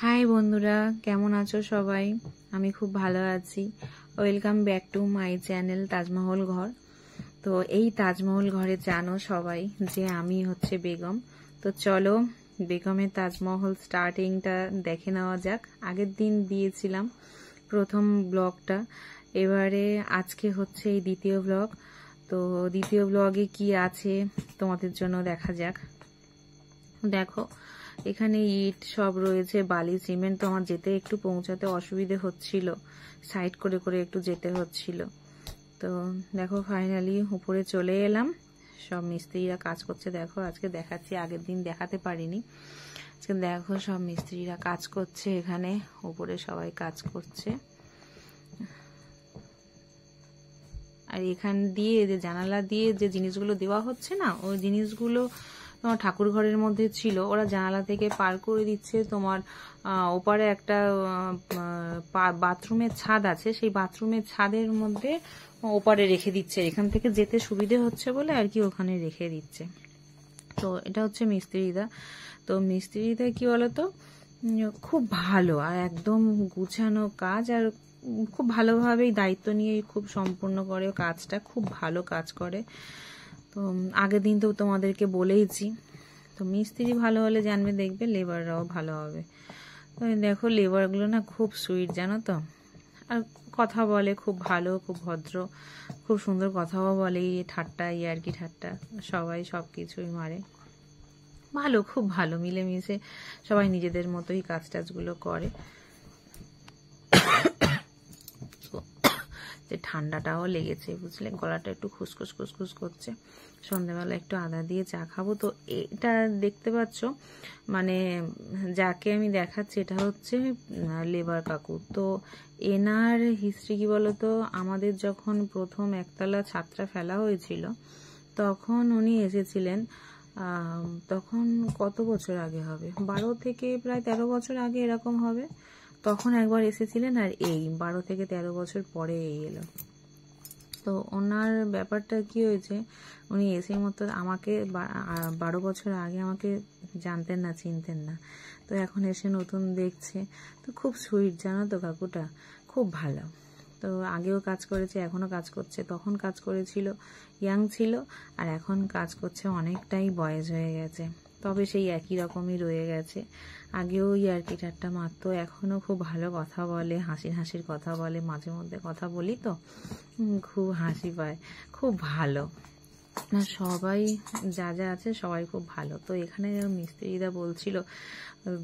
High বন্ধুরা, কেমন আছো সবাই? আমি খুব ভালো আছি। Welcome back to my channel Taj Mahal ঘর। তো এই তাজমহল ঘরে জানো সবাই যে আমি হচ্ছে বেগম। তো চলো বেগমের তাজমহল স্টার্টিংটা দেখে নেওয়া যাক। আগের দিন দিয়েছিলাম প্রথম ব্লগটা, এবারে আজকে হচ্ছে এই দ্বিতীয় ব্লগ। তো দ্বিতীয় ব্লগে কি আছে তোমাদের জন্য দেখা যাক। দেখো এখানে ইট সব রয়েছে, বালি সিমেন্ট। তো আমার যেতে একটু পৌঁছাতে অসুবিধে হচ্ছিল, সাইড করে করে একটু যেতে হচ্ছিল। তো দেখো ফাইনালি উপরে চলে এলাম। সব মিস্ত্রিরা কাজ করছে, দেখো আজকে দেখাচ্ছি, আগের দিন দেখাতে পারিনি। আজকে দেখো সব মিস্ত্রিরা কাজ করছে, এখানে উপরে সবাই কাজ করছে। আর এখান দিয়ে যে জানালা দিয়ে যে জিনিসগুলো দেওয়া হচ্ছে না, ওই জিনিসগুলো তোমার ঠাকুর ঘরের মধ্যে ছিল, ওরা জানালা থেকে পার করে দিচ্ছে। তোমার ওপারে একটা বাথরুমের ছাদ আছে, সেই বাথরুমের ছাদের মধ্যে ওপারে রেখে দিচ্ছে। এখান থেকে যেতে সুবিধে হচ্ছে বলে আর কি ওখানে রেখে দিচ্ছে। তো এটা হচ্ছে মিস্ত্রিদা। তো মিস্ত্রিদা কি বলতো, খুব ভালো আর একদম গুছানো কাজ, আর খুব ভালোভাবেই দায়িত্ব নিয়ে খুব সম্পূর্ণ করে কাজটা, খুব ভালো কাজ করে। তো আগের দিন তো তোমাদেরকে বলেইছি। তো মিস্ত্রি ভালো হলে জানবে, দেখবে লেবাররাও ভালো হবে। তো দেখো লেবারগুলো না খুব সুইট জানো তো, আর কথা বলে খুব ভালো, খুব ভদ্র, খুব সুন্দর কথাও বলে। ঠাট্টা আর কি ঠাট্টা সবাই সব কিছুই মারে। ভালো, খুব ভালো, মিলেমিশে সবাই নিজেদের মতোই কাজ টাজগুলো করে। যে ঠান্ডাটাও লেগেছে বুঝলে, গলাটা একটু খুসখুস খুসখুস করছে। সন্ধ্যাবেলা একটু আদা দিয়ে চা খাবো। তো এটা দেখতে পাচ্ছ, মানে যাকে আমি দেখাচ্ছি এটা হচ্ছে লেবার কাকু। তো এনার হিস্ট্রি কি বলতো, আমাদের যখন প্রথম একতলা ছাত্রা ফেলা হয়েছিল তখন উনি এসেছিলেন। তখন কত বছর আগে হবে, 12 থেকে প্রায় 13 বছর আগে এরকম হবে। তখন একবার এসেছিলেন, আর এই 12 থেকে 13 বছর পরে এই এলো। তো ওনার ব্যাপারটা কি হয়েছে, উনি এসে মতো আমাকে 12 বছর আগে আমাকে জানতেন না, চিনতেন না। তো এখন এসে নতুন দেখছে। তো খুব সুইট জানো তো কাকুটা, খুব ভালো। তো আগেও কাজ করেছে, এখনো কাজ করছে। তখন কাজ করেছিল ইয়াং ছিল, আর এখন কাজ করছে অনেকটাই বয়স হয়ে গেছে, তবে সেই একই রকমই রয়ে গেছে। আগেও ইয়ার্কি ঠাট্টা মারতো, এখনো খুব ভালো কথা বলে, হাসির হাসির কথা বলে। মাঝে মধ্যে কথা বলি তো খুব হাসি পায়, খুব ভালো। না সবাই যা যা আছে সবাই খুব ভালো। তো এখানে মিস্ত্রিদা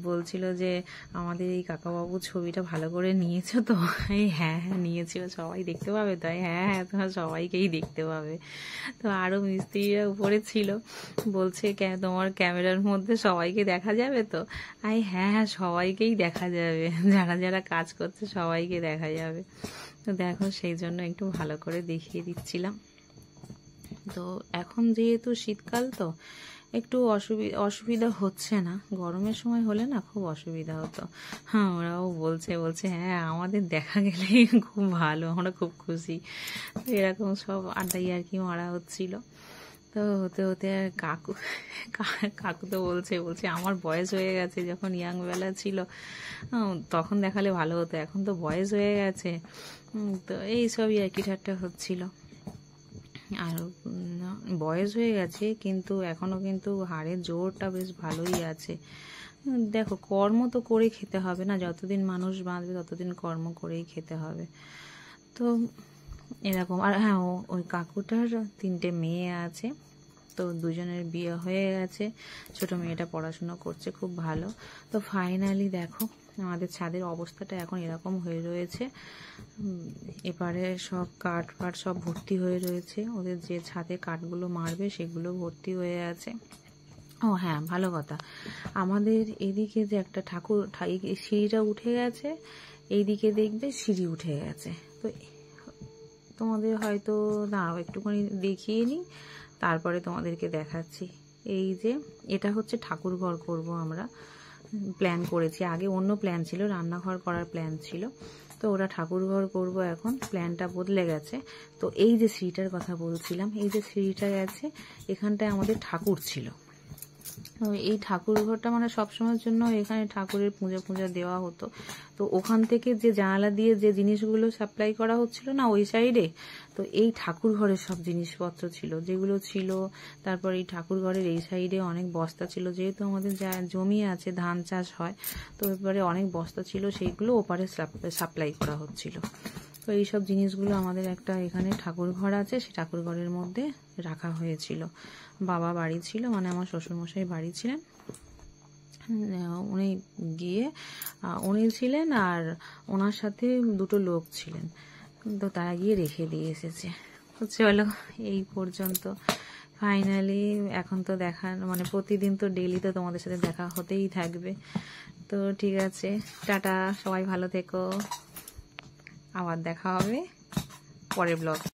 বলছিল যে আমাদের এই কাকাবাবু ছবিটা ভালো করে নিয়েছো তো? এই হ্যাঁ হ্যাঁ নিয়েছিল, সবাই দেখতে পাবে। তাই হ্যাঁ হ্যাঁ তোমার সবাইকেই দেখতে পাবে। তো আরো মিস্ত্রিরা উপরে ছিল, বলছে তোমার ক্যামেরার মধ্যে সবাইকে দেখা যাবে তো? হ্যাঁ হ্যাঁ সবাইকেই দেখা যাবে, যারা যারা কাজ করছে সবাইকে দেখা যাবে। তো দেখো সেই জন্য একটু ভালো করে দেখিয়ে দিচ্ছিলাম। তো এখন যেহেতু শীতকাল, তো একটু অসুবিধা হচ্ছে না। গরমের সময় হলে না খুব অসুবিধা হতো। হ্যাঁ ওরাও বলছে হ্যাঁ আমাদের দেখা গেলেই খুব ভালো, আমরা খুব খুশি। এরকম সব আড্ডাই আর কি মারা হচ্ছিল। তো হতে হতে আর কাকু তো বলছে আমার বয়স হয়ে গেছে, যখন ইয়াং বেলা ছিল তখন দেখালে ভালো হতো, এখন তো বয়স হয়ে গেছে। তো এই সবই আর কি ঠাট্টা হচ্ছিল। আর বয়স হয়ে গেছে কিন্তু এখনো কিন্তু হাড়ের জোরটা বেশ ভালোই আছে। দেখো কর্ম তো করে খেতে হবে না, যতদিন মানুষ বাঁচবে ততদিন কর্ম করেই খেতে হবে। তো এরকম। আর হ্যাঁ ওই কাকুটার 3টে মেয়ে আছে, তো দুজনের বিয়ে হয়ে গেছে। ছোট মেয়েটা পড়াশুনো করছে, খুব ভালো। তো ফাইনালি দেখো আমাদের ছাদের অবস্থাটা এখন এরকম হয়ে রয়েছে। এপারে সব কাঠ ফাট সব ভর্তি হয়ে রয়েছে, ওদের যে ছাদে কাঠগুলো মারবে সেগুলো ভর্তি হয়ে আছে। ও হ্যাঁ ভালো কথা, আমাদের এদিকে যে একটা ঠাকুর সিঁড়িটা উঠে গেছে, এইদিকে দেখবে সিঁড়ি উঠে গেছে। তো তোমাদের হয়তো দাঁড়াও একটুখানি দেখিয়ে নিই, তারপরে তোমাদেরকে দেখাচ্ছি। এই যে এটা হচ্ছে ঠাকুর ঘর করবো আমরা, প্ল্যান করেছি। আগে অন্য প্ল্যান ছিল, রান্নাঘর করার প্ল্যান ছিল। তো ওরা ঠাকুর ঘর করবো, এখন প্ল্যানটা বদলে গেছে। তো এই যে সিঁড়িটার কথা বলছিলাম, এই যে সিঁড়িটা গেছে, এখানটায় আমাদের ঠাকুর ছিল। এই ঠাকুর ঘরটা মানে সবসময়ের জন্য এখানে ঠাকুরের পূজা দেওয়া হতো। তো ওখান থেকে যে জানালা দিয়ে যে জিনিসগুলো সাপ্লাই করা হচ্ছিল না ওই সাইডে, তো এই ঠাকুর ঘরের সব জিনিসপত্র ছিল যেগুলো ছিল। তারপর এই ঠাকুর ঘরের এই সাইডে অনেক বস্তা ছিল, যেহেতু আমাদের যা জমি আছে ধান চাষ হয়, তো এবারে অনেক বস্তা ছিল, সেইগুলো ওপারে সাপ্লাই করা হচ্ছিল। তো এইসব জিনিসগুলো আমাদের একটা এখানে ঠাকুর ঘর আছে, সেই ঠাকুর ঘরের মধ্যে রাখা হয়েছিল। বাবা বাড়ি ছিল, মানে আমার শ্বশুরমশাই বাড়ি ছিলেন, উনি গিয়ে উনি ছিলেন আর ওনার সাথে দুটো লোক ছিলেন, তো তারা গিয়ে রেখে দিয়ে এসেছে। তো চলো এই পর্যন্ত। ফাইনালি এখন তো মানে প্রতিদিন তো ডেইলি তো তোমাদের সাথে দেখা হতেই থাকবে। তো ঠিক আছে, টাটা, সবাই ভালো থেকো, আবার দেখা হবে পরের ব্লগে।